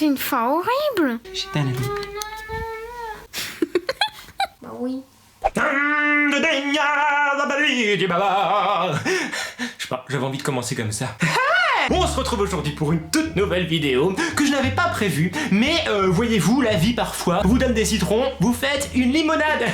C'est une fin horrible. J'éteins la lumière. Bah oui. Je sais pas, j'avais envie de commencer comme ça. On se retrouve aujourd'hui pour une toute nouvelle vidéo que je n'avais pas prévue, mais voyez-vous, la vie parfois vous donne des citrons, vous faites une limonade.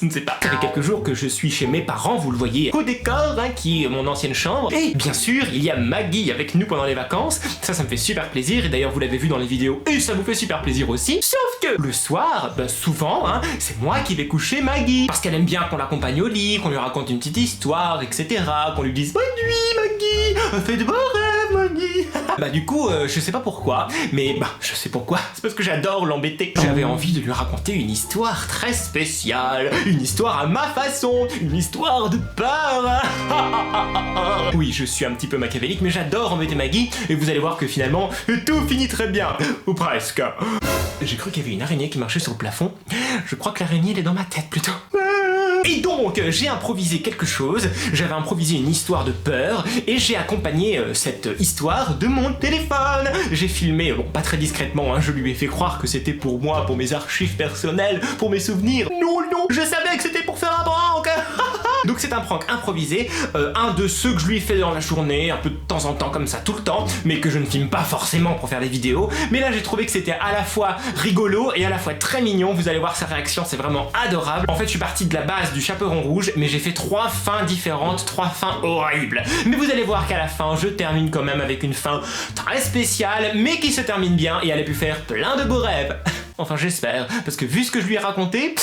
Je ne sais pas, ça fait quelques jours que je suis chez mes parents, vous le voyez au décor, hein, qui est mon ancienne chambre. Et bien sûr, il y a Maggie avec nous pendant les vacances, ça me fait super plaisir, et d'ailleurs vous l'avez vu dans les vidéos, et ça vous fait super plaisir aussi. Sauf que le soir, bah, souvent, hein, c'est moi qui vais coucher Maggie, parce qu'elle aime bien qu'on l'accompagne au lit, qu'on lui raconte une petite histoire, etc., qu'on lui dise « Bonne nuit Maggie, fais de beaux rêves Maggie !» Bah du coup, je sais pas pourquoi, mais bah je sais pourquoi, c'est parce que j'adore l'embêter. J'avais envie de lui raconter une histoire très spéciale, une histoire à ma façon, une histoire de peur. Oui, je suis un petit peu machiavélique, mais j'adore embêter Maggie, et vous allez voir que finalement, tout finit très bien, ou presque. J'ai cru qu'il y avait une araignée qui marchait sur le plafond, je crois que l'araignée elle est dans ma tête plutôt. Et donc, j'ai improvisé quelque chose, j'avais improvisé une histoire de peur, et j'ai accompagné cette histoire de mon téléphone. J'ai filmé, bon, pas très discrètement, hein, je lui ai fait croire que c'était pour moi, pour mes archives personnelles, pour mes souvenirs. Non, non, je savais que c'était pour faire un prank. Donc c'est un prank improvisé, un de ceux que je lui ai fait dans la journée, un peu de temps en temps comme ça, tout le temps, mais que je ne filme pas forcément pour faire des vidéos. Mais là j'ai trouvé que c'était à la fois rigolo et à la fois très mignon, vous allez voir sa réaction, c'est vraiment adorable. En fait je suis parti de la base du chaperon rouge, mais j'ai fait 3 fins différentes, 3 fins horribles. Mais vous allez voir qu'à la fin, je termine quand même avec une fin très spéciale, mais qui se termine bien et elle a pu faire plein de beaux rêves. Enfin j'espère, parce que vu ce que je lui ai raconté,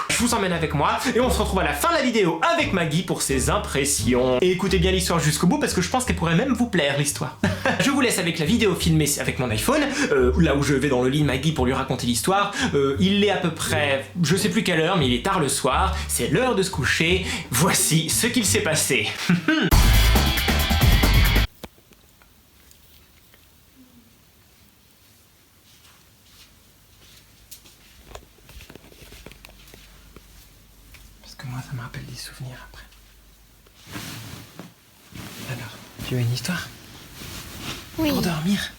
je vous emmène avec moi et on se retrouve à la fin de la vidéo avec Maggie pour ses impressions. Et écoutez bien l'histoire jusqu'au bout parce que je pense qu'elle pourrait même vous plaire l'histoire. Je vous laisse avec la vidéo filmée avec mon iPhone, là où je vais dans le lit de Maggie pour lui raconter l'histoire. Il est à peu près, je sais plus quelle heure, mais il est tard le soir, c'est l'heure de se coucher. Voici ce qu'il s'est passé. Que moi ça me rappelle des souvenirs après. Alors, tu as une histoire? Oui. Pour dormir?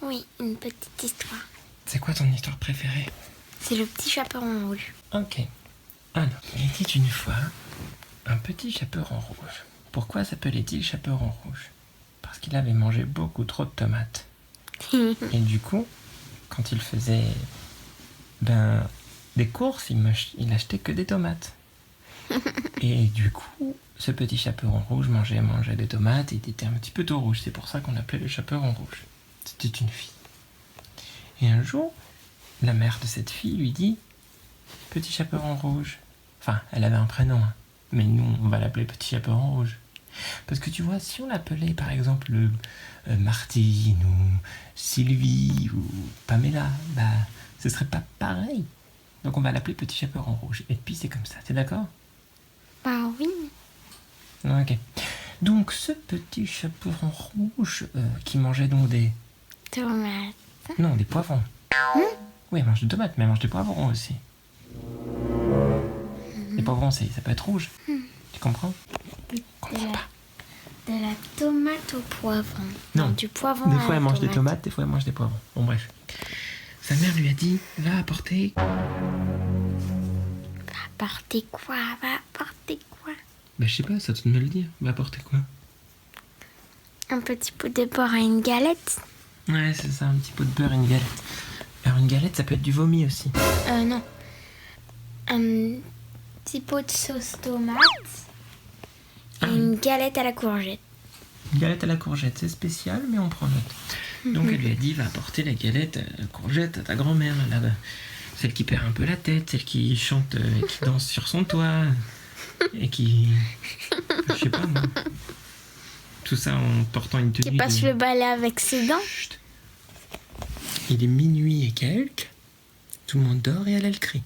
Oui, une petite histoire. C'est quoi ton histoire préférée? C'est le petit chaperon rouge. Ok. Alors, il était une fois un petit chaperon rouge. Pourquoi s'appelait-il chaperon rouge? Parce qu'il avait mangé beaucoup trop de tomates. Et du coup, quand il faisait des courses, il achetait que des tomates. Et du coup, ce petit chaperon rouge mangeait des tomates et il était un petit peu tout rouge. C'est pour ça qu'on l'appelait le chaperon rouge. C'était une fille. Et un jour, la mère de cette fille lui dit « Petit chaperon rouge ». Enfin, elle avait un prénom, hein, mais nous, on va l'appeler Petit chaperon rouge. Parce que tu vois, si on l'appelait par exemple Martine ou Sylvie ou Pamela, bah, ce serait pas pareil. Donc on va l'appeler Petit chaperon rouge. Et puis c'est comme ça, t'es d'accord? Bah oui. Ok. Donc ce petit chaperon rouge qui mangeait donc des... Tomates. Non, des poivrons. Oui, elle mange des tomates, mais elle mange des poivrons aussi. Les poivrons, ça peut être rouge. Tu comprends? Comprends pas. De la tomate au poivron. Non, du poivron des à fois la elle mange des tomate. tomates, des fois elle mange des poivrons. Bon bref. Sa mère lui a dit, va apporter... Va apporter quoi? Va apporter quoi? Bah je sais pas, ça te de me le dire. Va apporter quoi? Un petit pot de beurre et une galette. Ouais, c'est ça, un petit pot de beurre et une galette. Alors une galette, ça peut être du vomi aussi. Non. Un petit pot de sauce tomate et une galette à la courgette. Une galette à la courgette, c'est spécial, mais on prend note. Donc elle lui a dit, va apporter la galette à la courgette à ta grand-mère, là-bas. Celle qui perd un peu la tête, celle qui chante et qui danse sur son toit. Et qui... Je sais pas, moi. Tout ça en portant une tenue... Qui passe le balai avec ses dents. Chut. Il est minuit et quelques. Tout le monde dort et elle crie.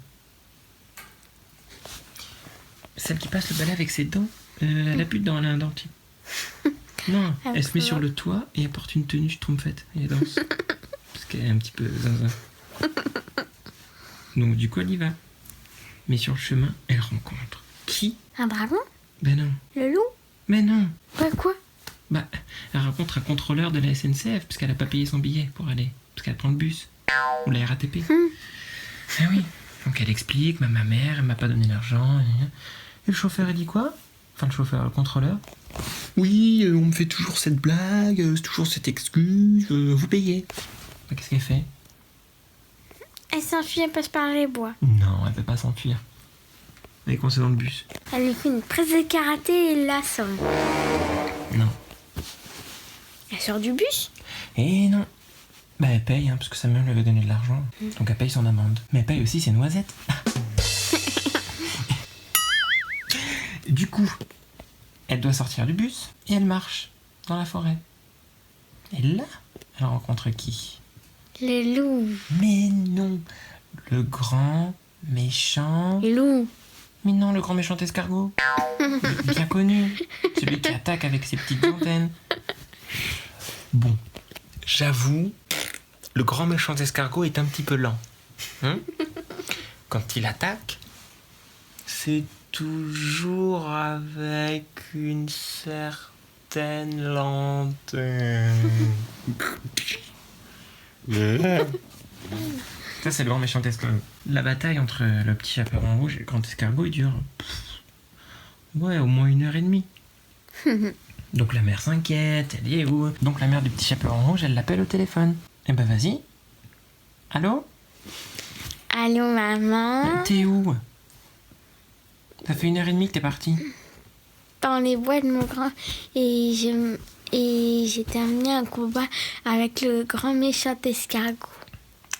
Celle qui passe le balai avec ses dents, elle a plus de dents, elle a un dentier. Non, elle se met sur le toit et elle porte une tenue schtroumpfette et elle danse. Parce qu'elle est un petit peu zinzin. Donc du coup elle y va. Mais sur le chemin, elle rencontre qui? Un dragon? Ben non. Le loup? Mais non. Bah quoi? Bah, elle rencontre un contrôleur de la SNCF parce qu'elle a pas payé son billet pour aller. Parce qu'elle prend le bus. Ou la RATP. Ah oui. Donc elle explique, ma mère, elle m'a pas donné l'argent. Et le chauffeur, il dit quoi? Enfin, le chauffeur, le contrôleur. Oui, on me fait toujours cette blague, c'est toujours cette excuse, vous payez. Bah, qu'est-ce qu'elle fait? Elle s'enfuit, elle passe par les bois. Non, elle peut pas s'enfuir. Elle est coincée dans le bus. Elle lui fait une prise de karaté et l'assomme. Non. Elle sort du bus. Et non. Bah elle paye, parce que Samuel lui avait donné de l'argent. Donc elle paye son amende. Mais elle paye aussi ses noisettes. Du coup, elle doit sortir du bus et elle marche dans la forêt. Et là, elle rencontre qui? Les loups. Mais non, le grand méchant... Les loups. Mais non, le grand méchant escargot. Bien connu. Celui qui attaque avec ses petites antennes. Bon, j'avoue, le grand méchant escargot est un petit peu lent. Quand il attaque, c'est toujours avec une certaine lenteur. Ça, c'est le grand méchant escargot. La bataille entre le petit chaperon rouge et le grand escargot, il dure... ouais, au moins 1h30. Donc la mère s'inquiète, elle est où? Donc la mère du petit chaperon rouge, elle l'appelle au téléphone. Eh ben vas-y. Allô? Allô, maman? T'es où? Ça fait 1h30 que t'es partie. Dans les bois de mon grand... Et j'ai terminé un combat avec le grand méchant escargot.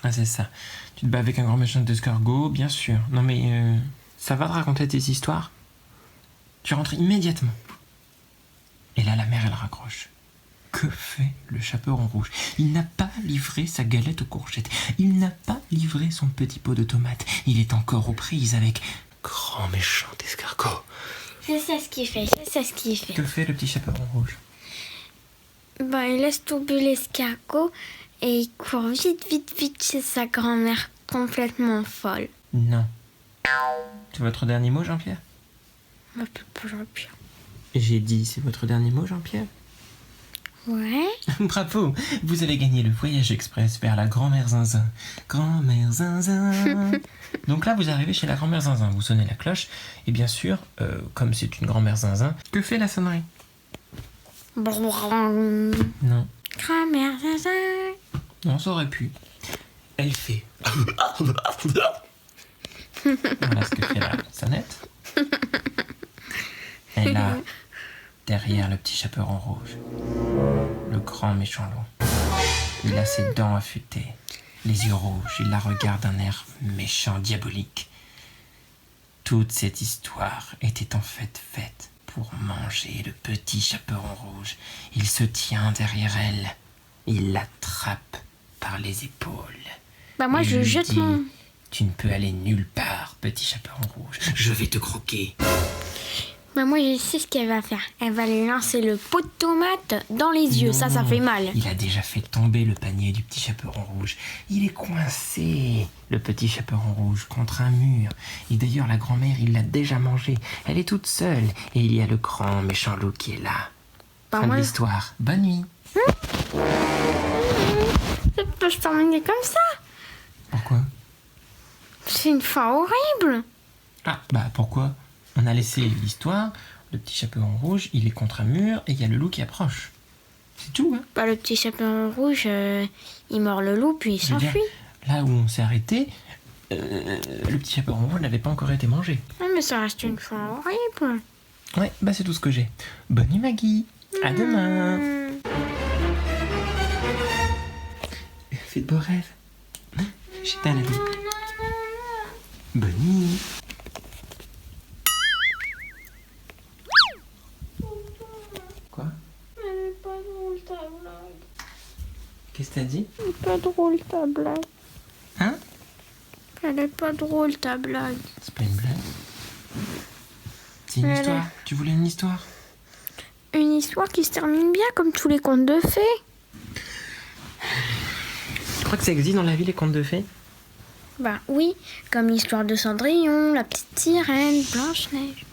Ah c'est ça. Tu te bats avec un grand méchant escargot, bien sûr. Non mais ça va te raconter tes histoires? Tu rentres immédiatement. Et là la mère elle raccroche. Que fait le chaperon rouge? Il n'a pas livré sa galette aux courgettes. Il n'a pas livré son petit pot de tomates. Il est encore aux prises avec grand méchant escargot. Je sais ce qu'il fait, Que fait le petit chaperon rouge? Ben, il laisse tomber l'escargot et il court vite chez sa grand-mère, complètement folle. Non. C'est votre dernier mot, Jean-Pierre? On m'appelle pas Jean-Pierre. J'ai dit, c'est votre dernier mot, Jean-Pierre? Ouais. Bravo, vous avez gagné le voyage express vers la grand-mère Zinzin. Grand-mère Zinzin. Donc là, vous arrivez chez la grand-mère Zinzin, vous sonnez la cloche, et bien sûr, comme c'est une grand-mère Zinzin, que fait la sonnerie? Non. Grand-mère Zinzin. Non, ça aurait pu. Elle fait... Voilà ce que fait la sonnette. Et là, derrière le petit chaperon rouge, le grand méchant loup. Il a ses dents affûtées, les yeux rouges, il la regarde d'un air méchant, diabolique. Toute cette histoire était en fait faite pour manger le petit chaperon rouge. Il se tient derrière elle, il l'attrape par les épaules. Bah moi Il je lui jette dit, mon... Tu ne peux aller nulle part, petit chaperon rouge. Je vais te croquer. Bah moi je sais ce qu'elle va faire. Elle va lui lancer le pot de tomate dans les yeux. Ça Non, fait mal. Il a déjà fait tomber le panier du petit chaperon rouge. Il est coincé, le petit chaperon rouge, contre un mur. Et d'ailleurs, la grand-mère, il l'a déjà mangé. Elle est toute seule. Et il y a le grand méchant loup qui est là. Bah Fin moi... de l'histoire. Bonne nuit. Ça peut se terminer comme ça. Pourquoi? C'est une fin horrible. Ah, bah pourquoi? On a laissé l'histoire. Le petit chaperon rouge, il est contre un mur et il y a le loup qui approche. C'est tout, hein? Bah le petit chaperon rouge, il mord le loup puis il Je veux dire, s'enfuit. là où on s'est arrêté, le petit chaperon rouge n'avait pas encore été mangé. Non mais ça reste une fin horrible. Ouais, bah c'est tout ce que j'ai. Bonne nuit Maggie. À demain. Fais de beaux rêves. J'étais à la vie. Bonne nuit. Quoi? Elle est pas drôle ta blague. Qu'est-ce que t'as dit? Elle est pas drôle ta blague. Hein? Elle est pas drôle ta blague. C'est pas une blague. C'est une Elle histoire. Tu voulais une histoire? Une histoire qui se termine bien comme tous les contes de fées. Tu crois que ça existe dans la vie les contes de fées? Bah oui, comme l'histoire de Cendrillon, la petite sirène, Blanche-Neige.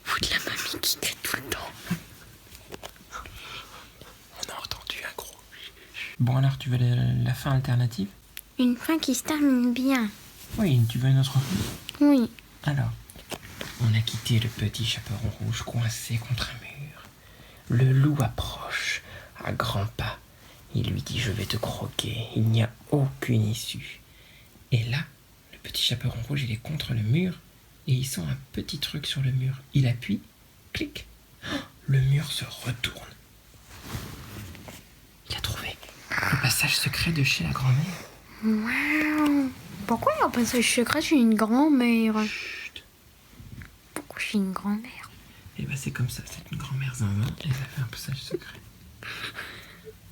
Ou de la mamie qui gueule tout le Bon alors, tu veux la fin alternative? Une fin qui se termine bien. Oui, tu veux une autre? Oui. Alors, on a quitté le petit chaperon rouge coincé contre un mur. Le loup approche à grands pas. Il lui dit « Je vais te croquer, il n'y a aucune issue. » Et là, le petit chaperon rouge, il est contre le mur et il sent un petit truc sur le mur. Il appuie, clic, le mur se retourne. Il a trouvé le passage secret de chez la grand-mère. Waouh. Pourquoi il y a un passage secret chez une grand-mère? Pourquoi chez une grand-mère? Et ben c'est comme ça, c'est une grand-mère zinzin et elle a fait un passage secret.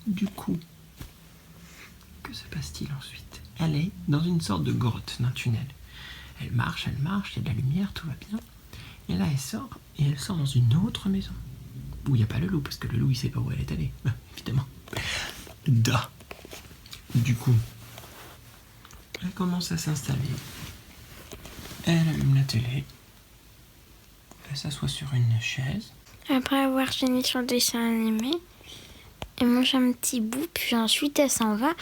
Du coup, que se passe-t-il ensuite? Elle est dans une sorte de grotte, d'un tunnel. Elle marche, il y a de la lumière, tout va bien. Et là, elle sort dans une autre maison. Où il n'y a pas le loup, parce que le loup, il sait pas où elle est allée, évidemment. Du coup, elle commence à s'installer. Elle allume la télé. Elle s'assoit sur une chaise. Après avoir fini son dessin animé, elle mange un petit bout, puis ensuite elle s'en va,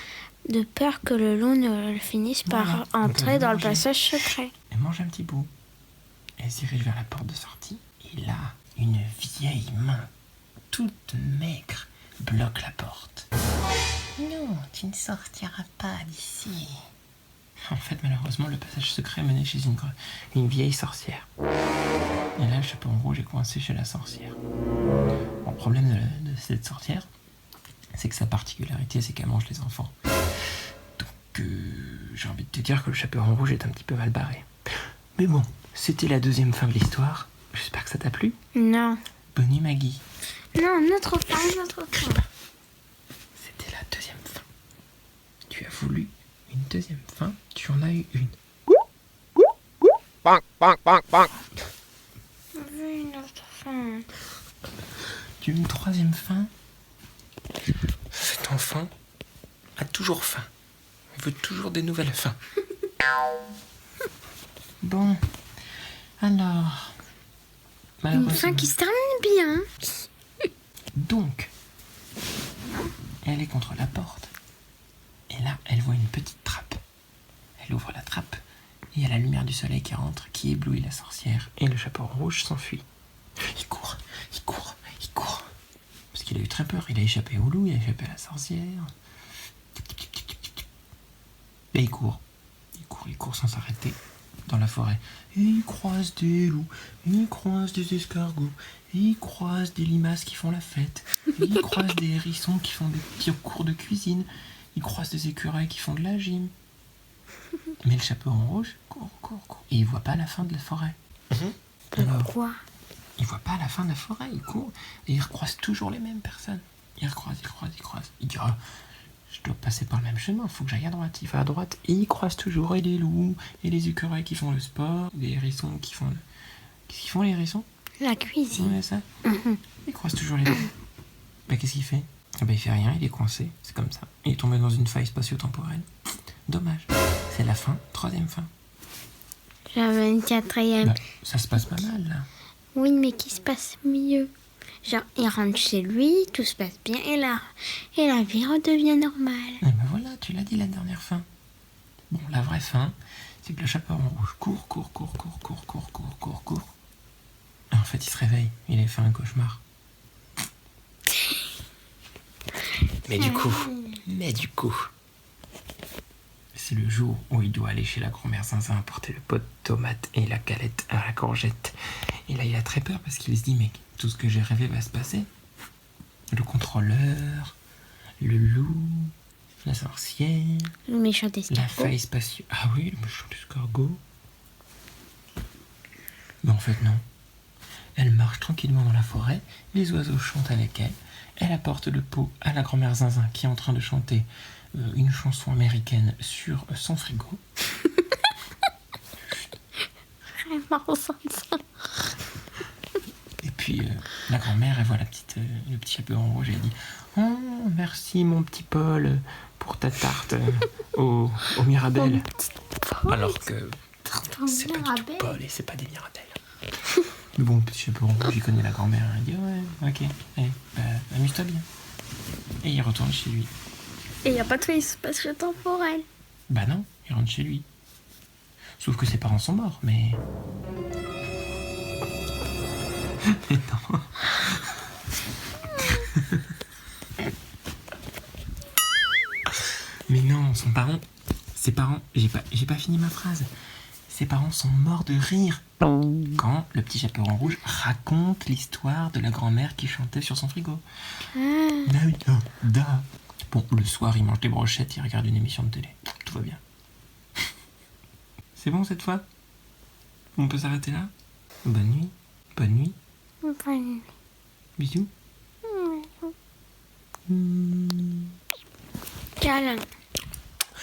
de peur que le loup ne finisse par entrer dans le passage secret. Elle mange un petit bout. Elle se dirige vers la porte de sortie. Et là, une vieille main, toute maigre, bloque la porte. Non, tu ne sortiras pas d'ici. En fait, malheureusement, le passage secret menait chez une vieille sorcière. Et là, le chaperon rouge est coincé chez la sorcière. Le problème de cette sorcière, c'est que sa particularité, c'est qu'elle mange les enfants. Donc, j'ai envie de te dire que le chaperon rouge est un petit peu mal barré. Mais bon, c'était la deuxième fin de l'histoire. J'espère que ça t'a plu. Non. Bonne nuit, Maggie. Non, notre fin. C'était la deuxième fin. Tu as voulu une deuxième fin, tu en as eu une. Bonk, bonk, bonk, bonk. On veut une autre fin. Tu veux une troisième fin? Cet enfant a toujours faim. Il veut toujours des nouvelles fins. Bon, alors... Une fin qui se termine bien. Donc, elle est contre la porte. Et là, elle voit une petite trappe. Elle ouvre la trappe. Et il y a la lumière du soleil qui rentre, qui éblouit la sorcière. Et le chaperon rouge s'enfuit. Il court. Parce qu'il a eu très peur. Il a échappé au loup, il a échappé à la sorcière. Et il court sans s'arrêter dans la forêt. Et il croise des loups, et il croise des escargots, et il croise des limaces qui font la fête, et il croise des hérissons qui font des petits cours de cuisine, il croise des écureuils qui font de la gym. Mais le chaperon rouge court. Et il voit pas la fin de la forêt. Pourquoi? Il voit pas la fin de la forêt, il court, et il recroise toujours les mêmes personnes. Il recroise. Il dit, oh, je dois passer par le même chemin, il faut que j'aille à droite. Il va à droite, et il croise toujours et les loups, et les écureuils qui font le sport, des hérissons qui font... Qu'est-ce qu'ils font, les hérissons? La cuisine. Ouais, ça. Il croise toujours les loups. Bah, qu'est-ce qu'il fait? Il fait rien, il est coincé, c'est comme ça. Il est tombé dans une faille spatio-temporelle. Dommage. C'est la fin, troisième fin. J'avais une quatrième. Bah, ça se passe pas mal, là. Oui, mais qui se passe mieux? Genre, il rentre chez lui, tout se passe bien, et la vie redevient normale. Et ben voilà, tu l'as dit, la dernière fin. Bon, la vraie fin, c'est que le chaperon rouge court. Et en fait, il se réveille, il a fait un cauchemar. Mais du coup, c'est le jour où il doit aller chez la grand-mère Zinzin apporter le pot de tomates et la galette à la courgette. Et là, il a très peur parce qu'il se dit, mais tout ce que j'ai rêvé va se passer. Le contrôleur, le loup, la sorcière, Le méchant la escargot. faille spatio... Ah oui, le méchant escargot. Mais en fait, non. Elle marche tranquillement dans la forêt, les oiseaux chantent avec elle. Elle apporte le pot à la grand-mère Zinzin qui est en train de chanter une chanson américaine sur son frigo. Vraiment ça. Et puis la grand-mère, elle voit le petit chaperon rouge et elle dit « Oh, merci mon petit Paul pour ta tarte au Mirabelle. » Alors que c'est pas du tout Paul et c'est pas des Mirabelles. Mais bon, le petit chaperon rouge, il connaît la grand-mère. Il dit « Ouais, ok, allez, amuse-toi bien. » Et il retourne chez lui. Et y a pas de faille spatio-temporel. Bah non, il rentre chez lui. Sauf que ses parents sont morts, mais... Mais non. Mais non, ses parents, j'ai pas fini ma phrase. Ses parents sont morts de rire quand le petit chaperon rouge raconte l'histoire de la grand-mère qui chantait sur son frigo. Bon, le soir, il mange des brochettes, il regarde une émission de télé. Tout va bien. C'est bon cette fois? On peut s'arrêter là? Bonne nuit. Bonne nuit. Bonne nuit. Bisous. Câlin.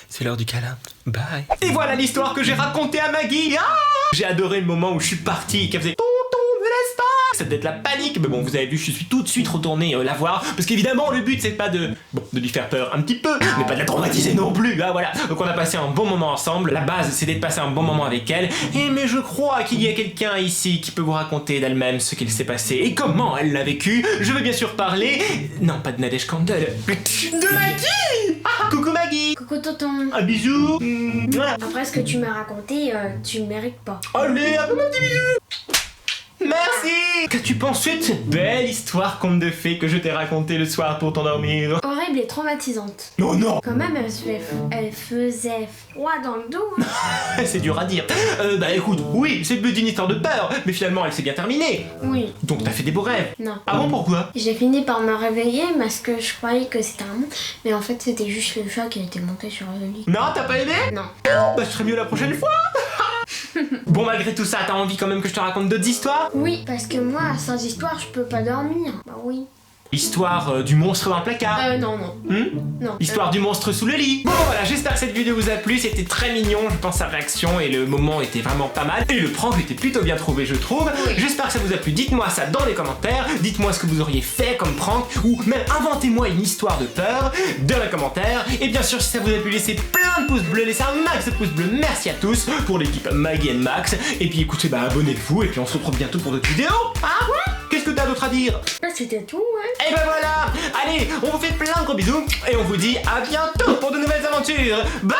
C'est l'heure du câlin. Bye. Et voilà l'histoire que j'ai racontée à Maggie. Ah, j'ai adoré le moment où je suis parti et qu'elle faisait tonton, me laisse pas. Ça devait être la panique, mais bon, vous avez vu, je suis tout de suite retourné la voir parce qu'évidemment le but c'est pas de lui faire peur un petit peu, mais pas de la traumatiser non plus. Ah voilà. Donc on a passé un bon moment ensemble. La base c'était de passer un bon moment avec elle. Et mais je crois qu'il y a quelqu'un ici qui peut vous raconter d'elle-même ce qu'il s'est passé et comment elle l'a vécu. Je veux bien sûr parler, non pas de Nadège Candel, de Maggie. Ah, coucou Maggie. Coucou tonton. Un bisou. Après ce que tu m'as raconté, tu ne mérites pas. Allez, un peu mon petit bisou. Merci. Qu'as-tu pensé de cette belle histoire conte de fées que je t'ai racontée le soir pour t'endormir? Horrible et traumatisante. Non, non. Quand même, elle faisait froid dans le dos. C'est dur à dire. Bah écoute, oui, c'est le but d'une histoire de peur, mais finalement elle s'est bien terminée. Oui. Donc t'as fait des beaux rêves. Non. Ah bon, pourquoi? J'ai fini par me réveiller parce que je croyais que c'était un monstre, mais en fait c'était juste le chat qui était monté sur le lit. Non, t'as pas aimé? Non. Bah je serais mieux la prochaine fois. Bon, malgré tout ça, t'as envie quand même que je te raconte d'autres histoires? Oui, parce que moi, sans histoire, je peux pas dormir. Bah oui. Histoire du monstre dans le placard. Non. Non. Histoire du monstre sous le lit. Bon voilà, j'espère que cette vidéo vous a plu, c'était très mignon, je pense sa réaction et le moment était vraiment pas mal. Et le prank était plutôt bien trouvé je trouve. Oui. J'espère que ça vous a plu, dites-moi ça dans les commentaires, dites-moi ce que vous auriez fait comme prank ou même inventez-moi une histoire de peur dans les commentaires. Et bien sûr si ça vous a plu, laissez plein de pouces bleus, laissez un max de pouces bleus, merci à tous pour l'équipe Maggie and Max. Et puis écoutez, bah abonnez-vous et puis on se retrouve bientôt pour d'autres vidéos. Ah ouais? Qu'est-ce que t'as d'autre à dire? Bah, c'était tout, hein. Et ben voilà. Allez, on vous fait plein de gros bisous et on vous dit à bientôt pour de nouvelles aventures. Bye.